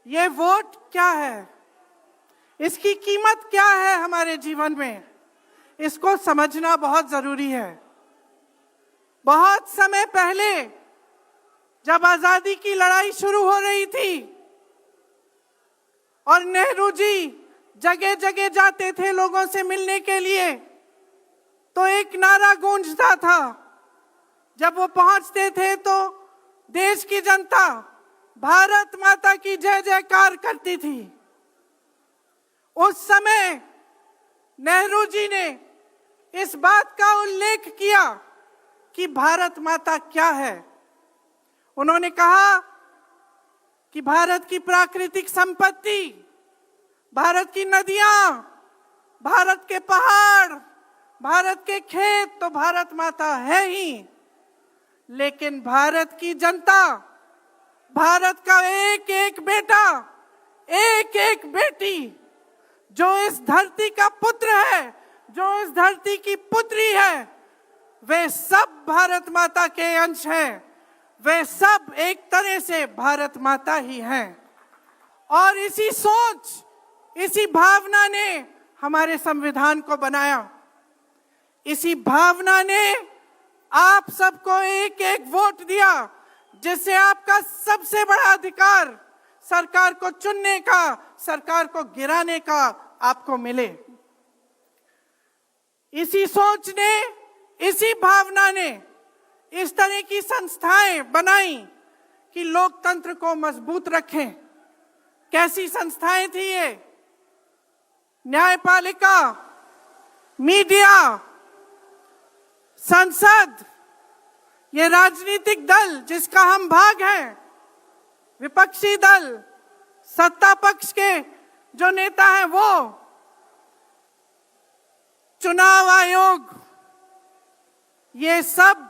ये वोट क्या है, इसकी कीमत क्या है हमारे जीवन में, इसको समझना बहुत जरूरी है। बहुत समय पहले जब आजादी की लड़ाई शुरू हो रही थी और नेहरू जी जगह जगह जाते थे लोगों से मिलने के लिए, तो एक नारा गूंजता था। जब वो पहुंचते थे तो देश की जनता भारत माता की जय जयकार करती थी। उस समय नेहरू जी ने इस बात का उल्लेख किया कि भारत माता क्या है। उन्होंने कहा कि भारत की प्राकृतिक संपत्ति, भारत की नदियां, भारत के पहाड़, भारत के खेत तो भारत माता है ही, लेकिन भारत की जनता, भारत का एक एक बेटा, एक एक बेटी, जो इस धरती का पुत्र है, जो इस धरती की पुत्री है, वे सब भारत माता के अंश हैं। वे सब एक तरह से भारत माता ही हैं। और इसी सोच, इसी भावना ने हमारे संविधान को बनाया। इसी भावना ने आप सबको एक एक वोट दिया, जिससे आपका सबसे बड़ा अधिकार सरकार को चुनने का, सरकार को गिराने का आपको मिले। इसी सोच ने, इसी भावना ने इस तरह की संस्थाएं बनाई कि लोकतंत्र को मजबूत रखें। कैसी संस्थाएं थी ये? न्यायपालिका, मीडिया, संसद, ये राजनीतिक दल जिसका हम भाग हैं, विपक्षी दल, सत्ता पक्ष के जो नेता हैं वो, चुनाव आयोग, ये सब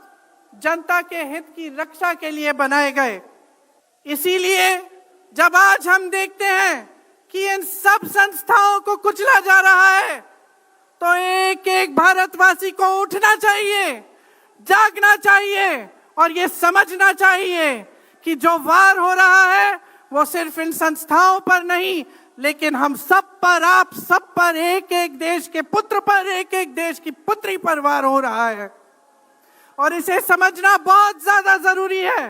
जनता के हित की रक्षा के लिए बनाए गए। इसीलिए जब आज हम देखते हैं कि इन सब संस्थाओं को कुचला जा रहा है, तो एक एक भारतवासी को उठना चाहिए, जागना चाहिए और ये समझना चाहिए कि जो वार हो रहा है वो सिर्फ इन संस्थाओं पर नहीं, लेकिन हम सब पर, आप सब पर, एक एक देश के पुत्र पर, एक एक देश की पुत्री पर वार हो रहा है। और इसे समझना बहुत ज्यादा जरूरी है।